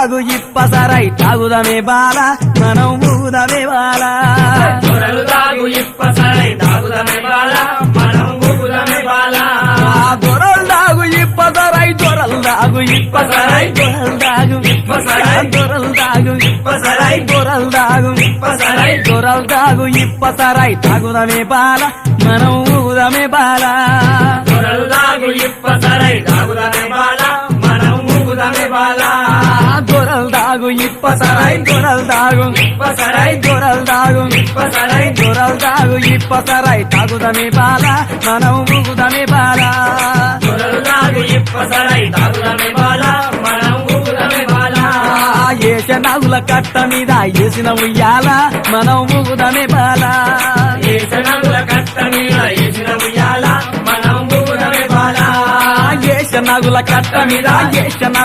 దాగు ఇప్పసరై తాగుదమే బాల మనం ఊగుదమే బాల దొరలు దాగు ఇప్పసరై తాగుదమే బాల మనం ఊగుదమే బాల దొరలు దాగు ఇప్పసరై దొరలు దాగు ఇప్పసరై దొరలు దాగు ఇప్పసరై దొరలు దాగు ఇప్పసరై దొరలు దాగు ఇప్పసరై దొరలు దాగు ఇప్పసరై తాగుదమే బాల మనం ఊగుదమే బాల దొరలు దాగు ఇప్పసరై తాగుదమే బాల మనం ఊగుదమే బాల దొరలు దాగు ఇప్పసరై దొరలు దాగు ఇప్పసరై దొరలు దాగు ఇప్పసరై దొరలు దాగు ఇప్పసరై తాగుదమే బాల మనం ఊగుదమే బాల దొరలు దాగు ఇప్పసరై తాగుదమే బాల మనం ఊగుదమే బాల ఏషనాగుల కట్ట మీద ఏసిన ఉయ్యాల మనం ఊగుదమే బాల ఏసనగుల కట్ట మీద ఏసిన ఉయ్యాల మనం ఊగుదమే బాల ఏషనాగుల కట్ట మీద ఏషన